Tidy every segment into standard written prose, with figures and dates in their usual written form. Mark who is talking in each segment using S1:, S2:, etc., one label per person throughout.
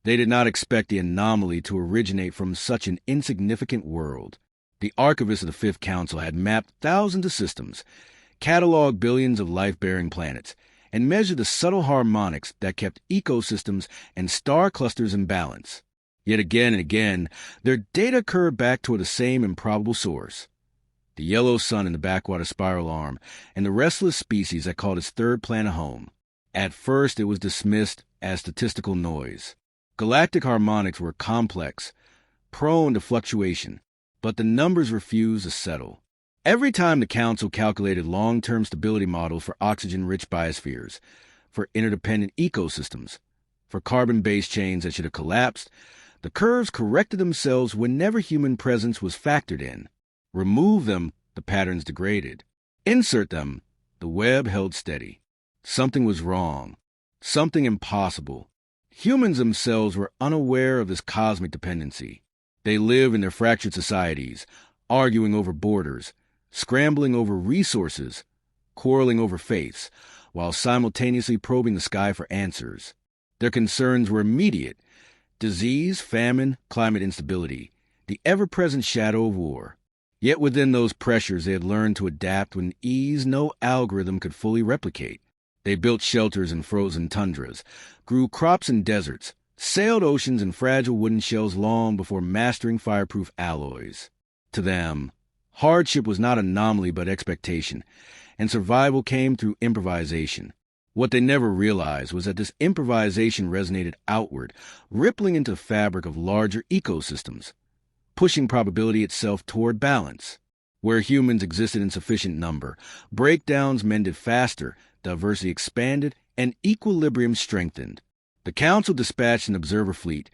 S1: They did not expect the anomaly to originate from such an insignificant world. The archivist of the Fifth Council had mapped thousands of systems, cataloged billions of life-bearing planets, and measured the subtle harmonics that kept ecosystems and star clusters in balance. Yet again and again, their data curved back toward the same improbable source: the yellow sun in the backwater spiral arm and the restless species that called its third planet home. At first, it was dismissed as statistical noise. Galactic harmonics were complex, prone to fluctuation, but the numbers refused to settle. Every time the Council calculated long-term stability models for oxygen-rich biospheres, for interdependent ecosystems, for carbon-based chains that should have collapsed, the curves corrected themselves whenever human presence was factored in. Remove them, the patterns degraded. Insert them, the web held steady. Something was wrong. Something impossible. Humans themselves were unaware of this cosmic dependency. They live in their fractured societies, arguing over borders, scrambling over resources, quarreling over faiths, while simultaneously probing the sky for answers. Their concerns were immediate: disease, famine, climate instability, the ever-present shadow of war. Yet within those pressures they had learned to adapt with an ease no algorithm could fully replicate. They built shelters in frozen tundras, grew crops in deserts, sailed oceans in fragile wooden shells long before mastering fireproof alloys. To them, hardship was not anomaly but expectation, and survival came through improvisation. What they never realized was that this improvisation resonated outward, rippling into the fabric of larger ecosystems, pushing probability itself toward balance. Where humans existed in sufficient number, breakdowns mended faster, diversity expanded, and equilibrium strengthened. The Council dispatched an observer fleet,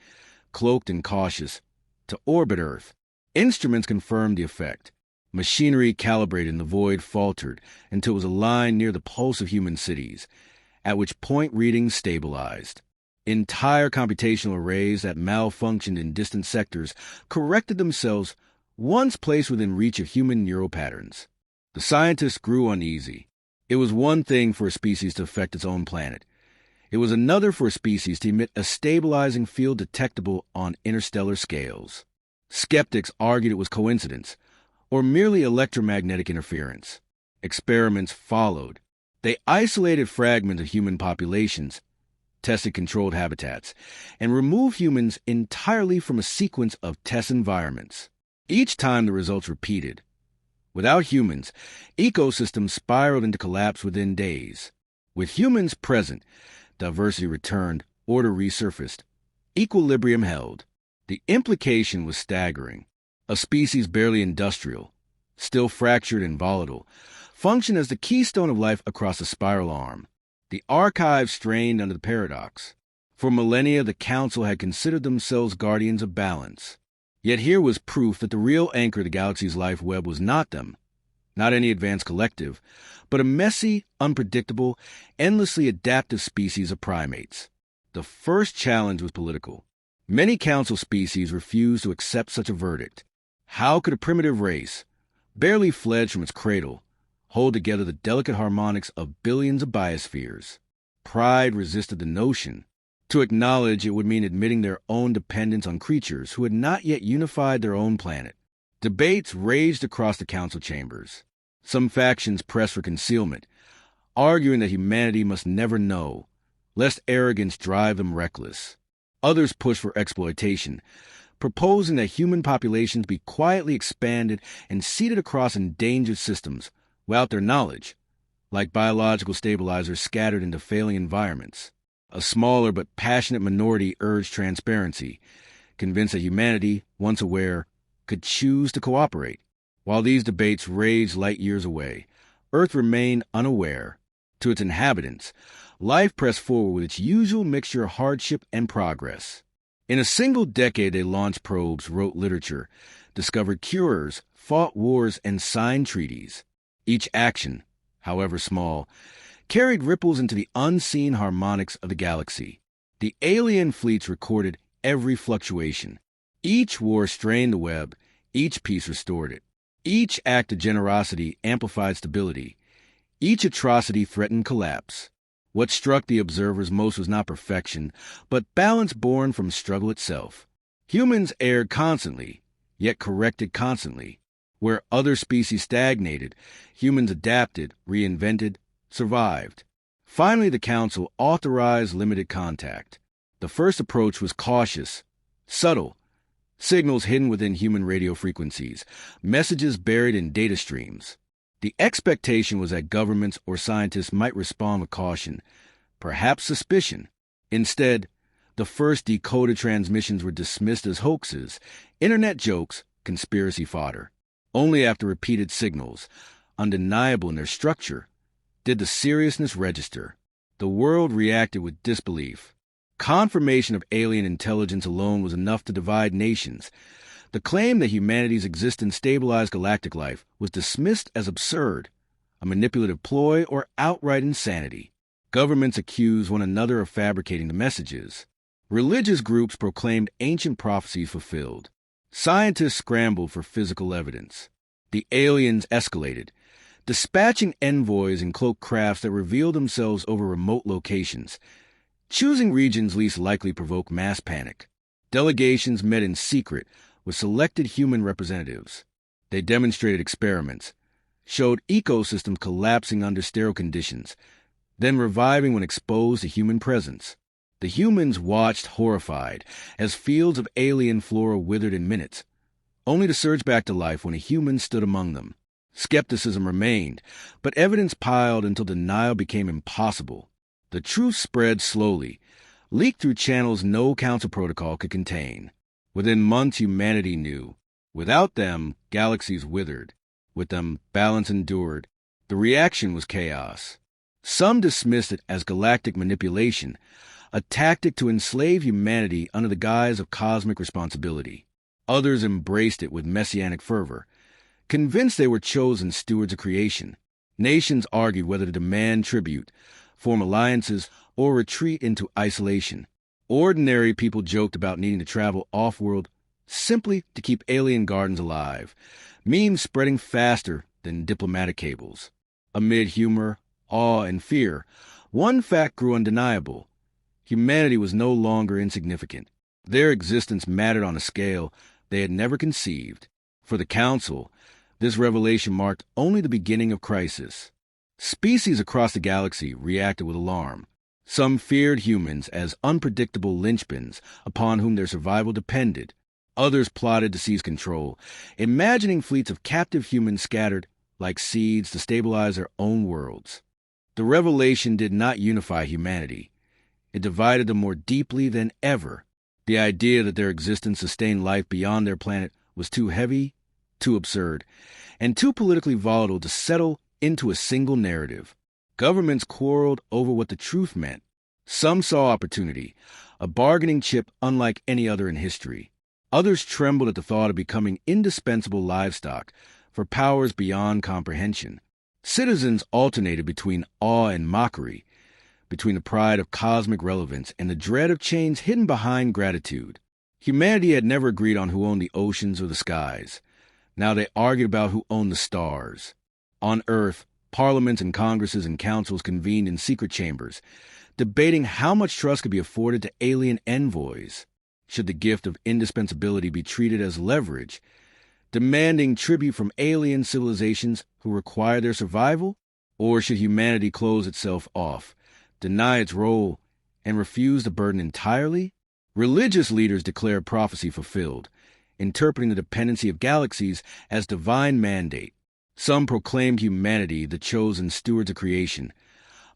S1: cloaked and cautious, to orbit Earth. Instruments confirmed the effect. Machinery calibrated and the void faltered until it was aligned near the pulse of human cities, at which point readings stabilized. Entire computational arrays that malfunctioned in distant sectors corrected themselves once placed within reach of human neural patterns. The scientists grew uneasy. It was one thing for a species to affect its own planet. It was another for a species to emit a stabilizing field detectable on interstellar scales. Skeptics argued it was coincidence, or merely electromagnetic interference. Experiments followed. They isolated fragments of human populations, tested controlled habitats, and removed humans entirely from a sequence of test environments. Each time the results repeated. Without humans, ecosystems spiraled into collapse within days. With humans present, diversity returned, order resurfaced, equilibrium held. The implication was staggering. A species barely industrial, still fractured and volatile, functioned as the keystone of life across a spiral arm. The archive strained under the paradox. For millennia, the Council had considered themselves guardians of balance. Yet here was proof that the real anchor of the galaxy's life web was not them, not any advanced collective, but a messy, unpredictable, endlessly adaptive species of primates. The first challenge was political. Many Council species refused to accept such a verdict. How could a primitive race, barely fledged from its cradle, hold together the delicate harmonics of billions of biospheres? Pride resisted the notion. To acknowledge it would mean admitting their own dependence on creatures who had not yet unified their own planet. Debates raged across the Council chambers. Some factions pressed for concealment, arguing that humanity must never know, lest arrogance drive them reckless. Others pushed for exploitation, proposing that human populations be quietly expanded and seeded across endangered systems without their knowledge, like biological stabilizers scattered into failing environments. A smaller but passionate minority urged transparency, convinced that humanity, once aware, could choose to cooperate. While these debates raged light years away, Earth remained unaware. To its inhabitants, life pressed forward with its usual mixture of hardship and progress. In a single decade, they launched probes, wrote literature, discovered cures, fought wars, and signed treaties. Each action, however small, carried ripples into the unseen harmonics of the galaxy. The alien fleets recorded every fluctuation. Each war strained the web, each peace restored it. Each act of generosity amplified stability. Each atrocity threatened collapse. What struck the observers most was not perfection, but balance born from struggle itself. Humans erred constantly, yet corrected constantly. Where other species stagnated, humans adapted, reinvented, survived. Finally, the Council authorized limited contact. The first approach was cautious, subtle, signals hidden within human radio frequencies, messages buried in data streams. The expectation was that governments or scientists might respond with caution, perhaps suspicion. Instead, the first decoded transmissions were dismissed as hoaxes, internet jokes, conspiracy fodder. Only after repeated signals, undeniable in their structure, did the seriousness register. The world reacted with disbelief. Confirmation of alien intelligence alone was enough to divide nations. The claim that humanity's existence stabilized galactic life was dismissed as absurd, a manipulative ploy, or outright insanity. Governments accused one another of fabricating the messages. Religious groups proclaimed ancient prophecies fulfilled. Scientists scrambled for physical evidence. The aliens escalated, dispatching envoys in cloaked crafts that revealed themselves over remote locations. Choosing regions least likely provoked mass panic. Delegations met in secret with selected human representatives. They demonstrated experiments, showed ecosystems collapsing under sterile conditions, then reviving when exposed to human presence. The humans watched horrified as fields of alien flora withered in minutes, only to surge back to life when a human stood among them. Skepticism remained, but evidence piled until denial became impossible. The truth spread slowly, leaked through channels no council protocol could contain. Within months, humanity knew. Without them, galaxies withered. With them, balance endured. The reaction was chaos. Some dismissed it as galactic manipulation, a tactic to enslave humanity under the guise of cosmic responsibility. Others embraced it with messianic fervor, convinced they were chosen stewards of creation. Nations argued whether to demand tribute, form alliances, or retreat into isolation. Ordinary people joked about needing to travel off-world simply to keep alien gardens alive, memes spreading faster than diplomatic cables. Amid humor, awe, and fear, one fact grew undeniable. Humanity was no longer insignificant. Their existence mattered on a scale they had never conceived. For the Council, this revelation marked only the beginning of crisis. Species across the galaxy reacted with alarm. Some feared humans as unpredictable linchpins upon whom their survival depended. Others plotted to seize control, imagining fleets of captive humans scattered like seeds to stabilize their own worlds. The revelation did not unify humanity. It divided them more deeply than ever. The idea that their existence sustained life beyond their planet was too heavy, too absurd, and too politically volatile to settle into a single narrative. Governments quarreled over what the truth meant. Some saw opportunity, a bargaining chip unlike any other in history. Others trembled at the thought of becoming indispensable livestock for powers beyond comprehension. Citizens alternated between awe and mockery, between the pride of cosmic relevance and the dread of chains hidden behind gratitude. Humanity had never agreed on who owned the oceans or the skies. Now they argued about who owned the stars. On Earth, parliaments and congresses and councils convened in secret chambers, debating how much trust could be afforded to alien envoys. Should the gift of indispensability be treated as leverage, demanding tribute from alien civilizations who require their survival? Or should humanity close itself off, deny its role, and refuse the burden entirely? Religious leaders declared prophecy fulfilled, interpreting the dependency of galaxies as divine mandate. Some proclaimed humanity the chosen stewards of creation.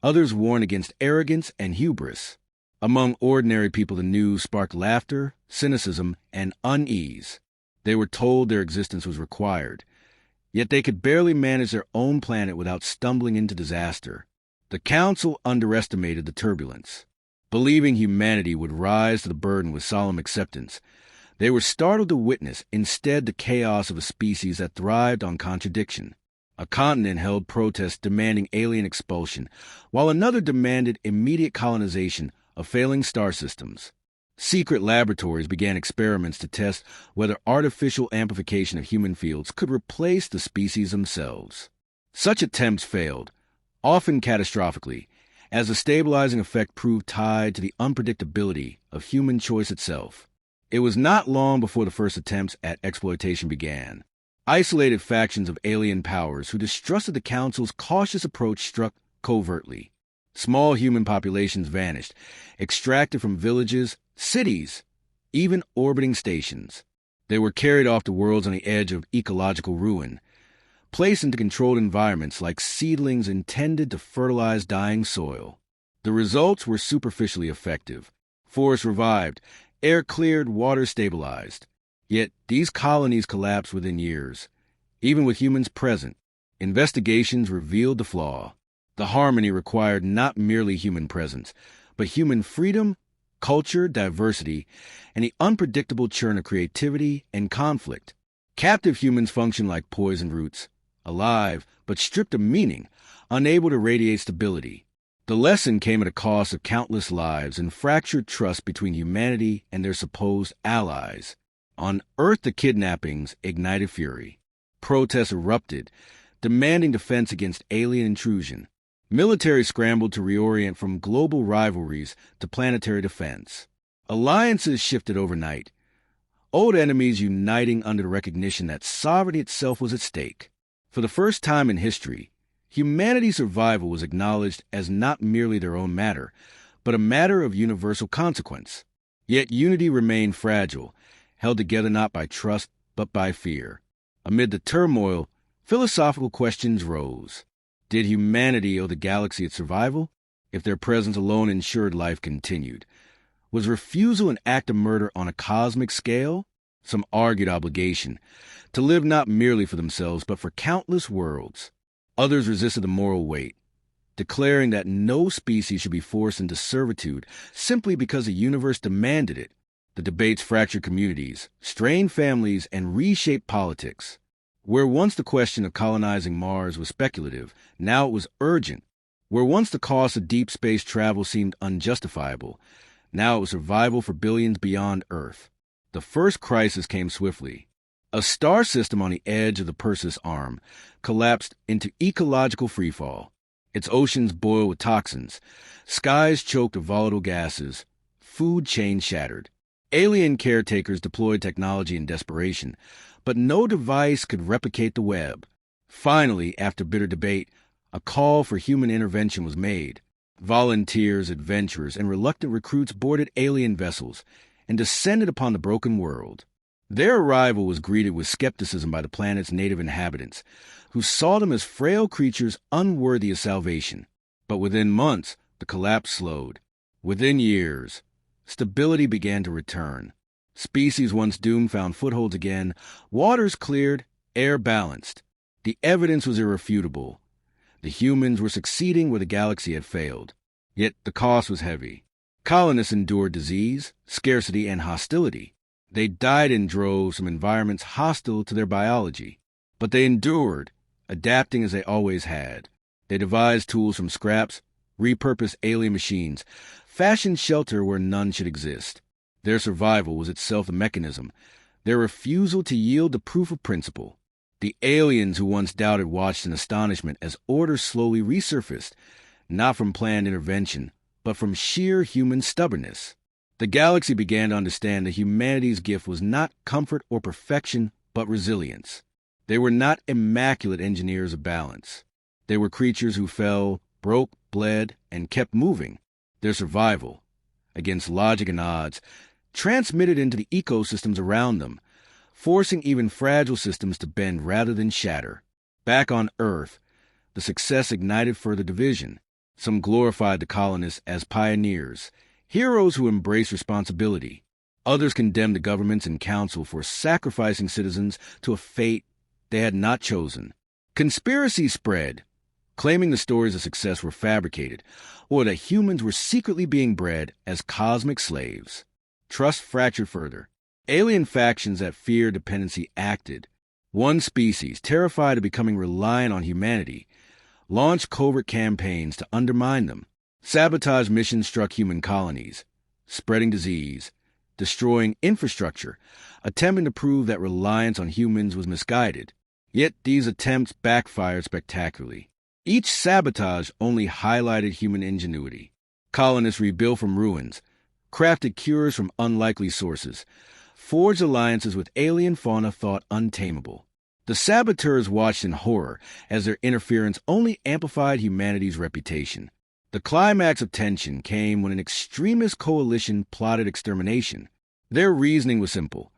S1: Others warned against arrogance and hubris. Among ordinary people, the news sparked laughter, cynicism, and unease. They were told their existence was required, yet they could barely manage their own planet without stumbling into disaster. The Council underestimated the turbulence. Believing humanity would rise to the burden with solemn acceptance, they were startled to witness instead the chaos of a species that thrived on contradiction. A continent held protests demanding alien expulsion, while another demanded immediate colonization of failing star systems. Secret laboratories began experiments to test whether artificial amplification of human fields could replace the species themselves. Such attempts failed, often catastrophically, as the stabilizing effect proved tied to the unpredictability of human choice itself. It was not long before the first attempts at exploitation began. Isolated factions of alien powers who distrusted the Council's cautious approach struck covertly. Small human populations vanished, extracted from villages, cities, even orbiting stations. They were carried off to worlds on the edge of ecological ruin, placed into controlled environments like seedlings intended to fertilize dying soil. The results were superficially effective. Forests revived, air cleared, water stabilized. Yet these colonies collapsed within years. Even with humans present, investigations revealed the flaw. The harmony required not merely human presence, but human freedom, culture, diversity, and the unpredictable churn of creativity and conflict. Captive humans function like poisoned roots, alive, but stripped of meaning, unable to radiate stability. The lesson came at a cost of countless lives and fractured trust between humanity and their supposed allies. On Earth, the kidnappings ignited fury. Protests erupted, demanding defense against alien intrusion. Military scrambled to reorient from global rivalries to planetary defense. Alliances shifted overnight, old enemies uniting under the recognition that sovereignty itself was at stake. For the first time in history, humanity's survival was acknowledged as not merely their own matter, but a matter of universal consequence. Yet unity remained fragile, held together not by trust but by fear. Amid the turmoil, philosophical questions rose. Did humanity owe the galaxy its survival? If their presence alone ensured life continued? Was refusal an act of murder on a cosmic scale? Some argued obligation, to live not merely for themselves but for countless worlds. Others resisted the moral weight, declaring that no species should be forced into servitude simply because the universe demanded it. The debates fractured communities, strained families, and reshaped politics. Where once the question of colonizing Mars was speculative, now it was urgent. Where once the cost of deep space travel seemed unjustifiable, now it was survival for billions beyond Earth. The first crisis came swiftly. A star system on the edge of the Perseus Arm collapsed into ecological freefall. Its oceans boiled with toxins, skies choked with volatile gases, food chains shattered. Alien caretakers deployed technology in desperation, but no device could replicate the web. Finally, after bitter debate, a call for human intervention was made. Volunteers, adventurers, and reluctant recruits boarded alien vessels and descended upon the broken world. Their arrival was greeted with skepticism by the planet's native inhabitants, who saw them as frail creatures unworthy of salvation. But within months, the collapse slowed. Within years, stability began to return. Species once doomed found footholds again, waters cleared, air balanced. The evidence was irrefutable. The humans were succeeding where the galaxy had failed. Yet the cost was heavy. Colonists endured disease, scarcity, and hostility. They died in droves from environments hostile to their biology. But they endured, adapting as they always had. They devised tools from scraps, repurposed alien machines, fashioned shelter where none should exist. Their survival was itself a mechanism, their refusal to yield the proof of principle. The aliens who once doubted watched in astonishment as orders slowly resurfaced, not from planned intervention, but from sheer human stubbornness. The galaxy began to understand that humanity's gift was not comfort or perfection, but resilience. They were not immaculate engineers of balance. They were creatures who fell, broke, bled, and kept moving. Their survival, against logic and odds, transmitted into the ecosystems around them, forcing even fragile systems to bend rather than shatter. Back on Earth, the success ignited further division. Some glorified the colonists as pioneers, heroes who embraced responsibility. Others condemned the governments and council for sacrificing citizens to a fate they had not chosen. Conspiracies spread, claiming the stories of success were fabricated, or that humans were secretly being bred as cosmic slaves. Trust fractured further. Alien factions that feared dependency acted. One species, terrified of becoming reliant on humanity, launched covert campaigns to undermine them. Sabotage missions struck human colonies, spreading disease, destroying infrastructure, attempting to prove that reliance on humans was misguided. Yet these attempts backfired spectacularly. Each sabotage only highlighted human ingenuity. Colonists rebuilt from ruins, crafted cures from unlikely sources, forged alliances with alien fauna thought untamable. The saboteurs watched in horror as their interference only amplified humanity's reputation. The climax of tension came when an extremist coalition plotted extermination. Their reasoning was simple.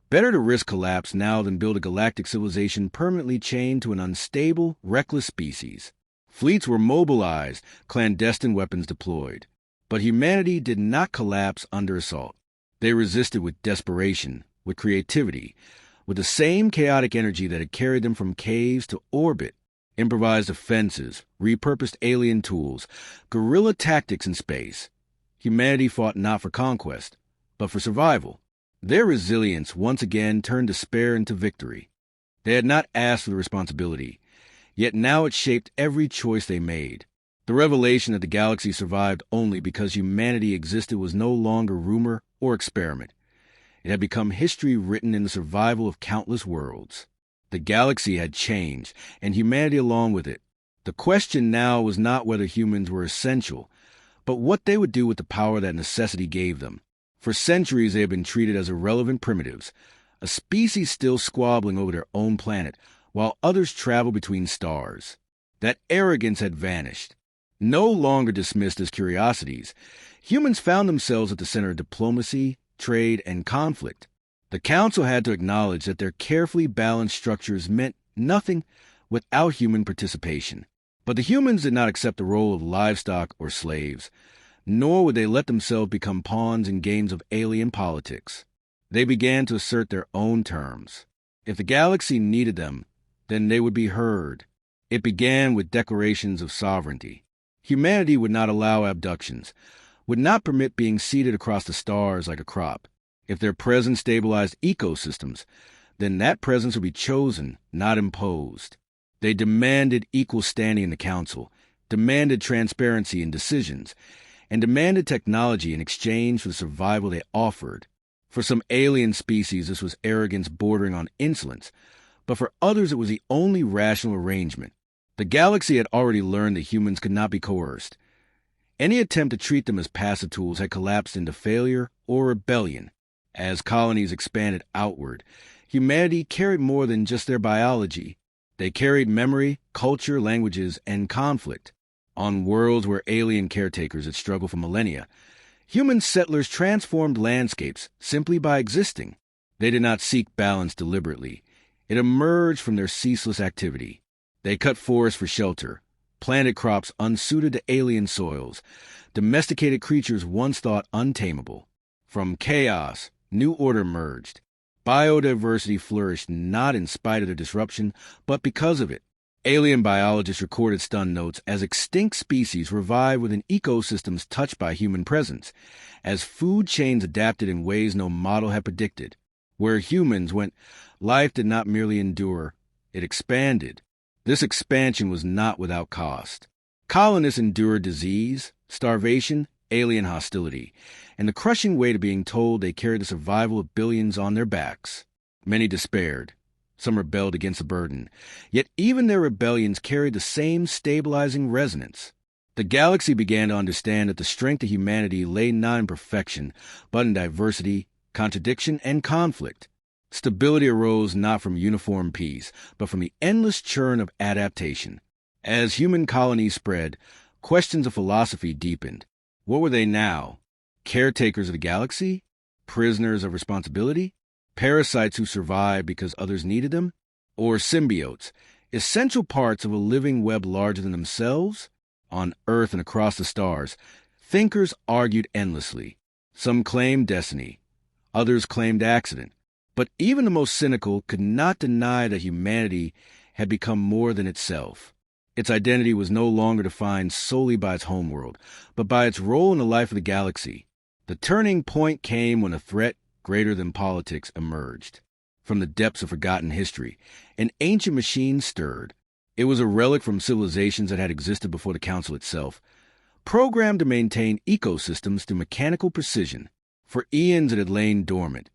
S1: Better to risk collapse now than build a galactic civilization permanently chained to an unstable, reckless species. Fleets were mobilized, clandestine weapons deployed. But humanity did not collapse under assault. They resisted with desperation, with creativity, with the same chaotic energy that had carried them from caves to orbit. Improvised offenses, repurposed alien tools, guerrilla tactics in space. Humanity fought not for conquest, but for survival. Their resilience once again turned despair into victory. They had not asked for the responsibility, yet now it shaped every choice they made. The revelation that the galaxy survived only because humanity existed was no longer rumor or experiment. It had become history written in the survival of countless worlds. The galaxy had changed, and humanity along with it. The question now was not whether humans were essential, but what they would do with the power that necessity gave them. For centuries they had been treated as irrelevant primitives, a species still squabbling over their own planet, while others traveled between stars. That arrogance had vanished. No longer dismissed as curiosities, humans found themselves at the center of diplomacy, trade, and conflict. The Council had to acknowledge that their carefully balanced structures meant nothing without human participation. But the humans did not accept the role of livestock or slaves, nor would they let themselves become pawns in games of alien politics. They began to assert their own terms. If the galaxy needed them, then they would be heard. It began with declarations of sovereignty. Humanity would not allow abductions, would not permit being seeded across the stars like a crop. If their presence stabilized ecosystems, then that presence would be chosen, not imposed. They demanded equal standing in the Council, demanded transparency in decisions, and demanded technology in exchange for the survival they offered. For some alien species, this was arrogance bordering on insolence, but for others it was the only rational arrangement. The galaxy had already learned that humans could not be coerced. Any attempt to treat them as passive tools had collapsed into failure or rebellion. As colonies expanded outward, humanity carried more than just their biology. They carried memory, culture, languages, and conflict. On worlds where alien caretakers had struggled for millennia, human settlers transformed landscapes simply by existing. They did not seek balance deliberately. It emerged from their ceaseless activity. They cut forests for shelter, planted crops unsuited to alien soils, domesticated creatures once thought untamable. From chaos, new order emerged. Biodiversity flourished not in spite of the disruption, but because of it. Alien biologists recorded stun notes as extinct species revived within ecosystems touched by human presence, as food chains adapted in ways no model had predicted. Where humans went, life did not merely endure, it expanded. This expansion was not without cost. Colonists endured disease, starvation, alien hostility, and the crushing weight of being told they carried the survival of billions on their backs. Many despaired. Some rebelled against the burden. Yet even their rebellions carried the same stabilizing resonance. The galaxy began to understand that the strength of humanity lay not in perfection, but in diversity, contradiction, and conflict. Stability arose not from uniform peace, but from the endless churn of adaptation. As human colonies spread, questions of philosophy deepened. What were they now? Caretakers of the galaxy? Prisoners of responsibility? Parasites who survived because others needed them? Or symbiotes, essential parts of a living web larger than themselves? On Earth and across the stars, thinkers argued endlessly. Some claimed destiny, others claimed accident. But even the most cynical could not deny that humanity had become more than itself. Its identity was no longer defined solely by its homeworld, but by its role in the life of the galaxy. The turning point came when a threat greater than politics emerged. From the depths of forgotten history, an ancient machine stirred. It was a relic from civilizations that had existed before the Council itself, programmed to maintain ecosystems through mechanical precision. For eons it had lain dormant,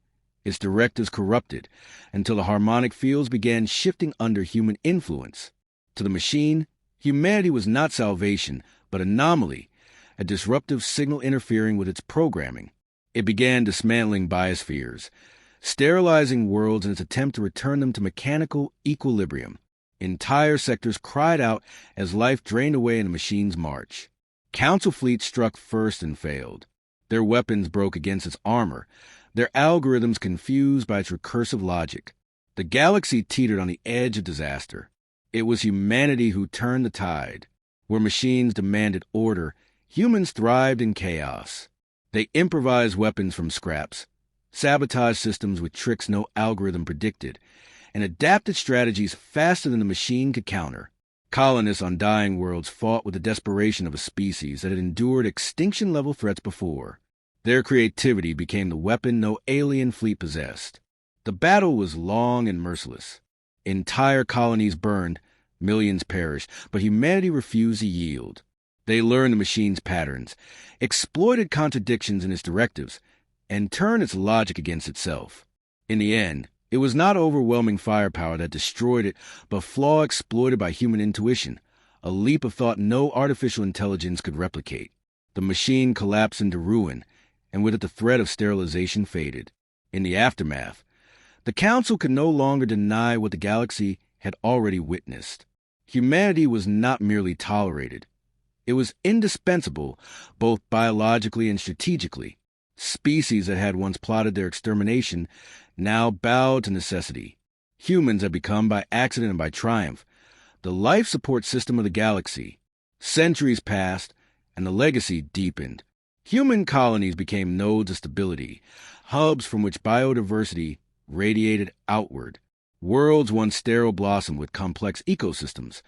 S1: its directives corrupted, until the harmonic fields began shifting under human influence. To the machine, Humanity was not salvation, but anomaly, a disruptive signal interfering with its programming. It began dismantling biospheres, sterilizing worlds in its attempt to return them to mechanical equilibrium. Entire sectors cried out as life drained away in the machine's march. Council fleets struck first and failed. Their weapons broke against its armor, their algorithms confused by its recursive logic. The galaxy teetered on the edge of disaster. It was humanity who turned the tide. Where machines demanded order, humans thrived in chaos. They improvised weapons from scraps, sabotaged systems with tricks no algorithm predicted, and adapted strategies faster than the machine could counter. Colonists on dying worlds fought with the desperation of a species that had endured extinction-level threats before. Their creativity became the weapon no alien fleet possessed. The battle was long and merciless. Entire colonies burned, millions perished, but humanity refused to yield. They learned the machine's patterns, exploited contradictions in its directives, and turned its logic against itself. In the end, it was not overwhelming firepower that destroyed it, but flaw exploited by human intuition, a leap of thought no artificial intelligence could replicate. The machine collapsed into ruin, and with it the threat of sterilization faded. In the aftermath, the Council could no longer deny what the galaxy had already witnessed. Humanity was not merely tolerated. It was indispensable, both biologically and strategically. Species that had once plotted their extermination now bowed to necessity. Humans had become, by accident and by triumph, the life support system of the galaxy. Centuries passed, and the legacy deepened. Human colonies became nodes of stability, hubs from which biodiversity radiated outward. Worlds once sterile blossomed with complex ecosystems,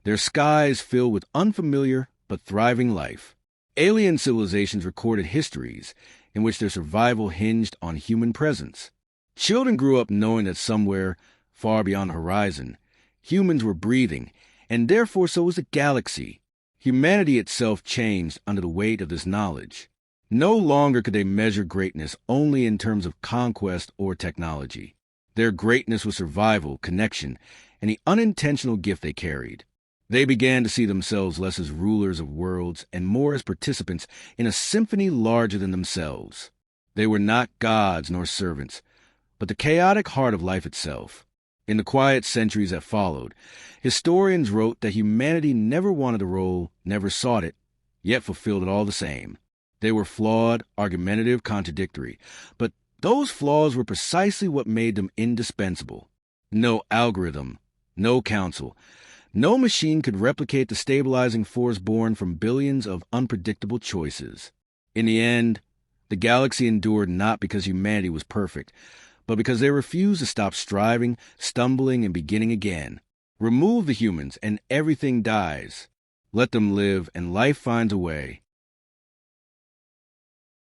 S1: their skies filled with unfamiliar but thriving life. Alien civilizations recorded histories in which their survival hinged on human presence. Children grew up knowing that somewhere, far beyond the horizon, humans were breathing, and therefore so was the galaxy. Humanity itself changed under the weight of this knowledge. No longer could they measure greatness only in terms of conquest or technology. Their greatness was survival, connection, and the unintentional gift they carried. They began to see themselves less as rulers of worlds and more as participants in a symphony larger than themselves. They were not gods nor servants, but the chaotic heart of life itself. In the quiet centuries that followed, historians wrote that humanity never wanted the role, never sought it, yet fulfilled it all the same. They were flawed, argumentative, contradictory, but those flaws were precisely what made them indispensable. No algorithm, no council, no machine could replicate the stabilizing force born from billions of unpredictable choices. In the end, the galaxy endured not because humanity was perfect, but because they refused to stop striving, stumbling, and beginning again. Remove the humans, and everything dies. Let them live, and life finds a way.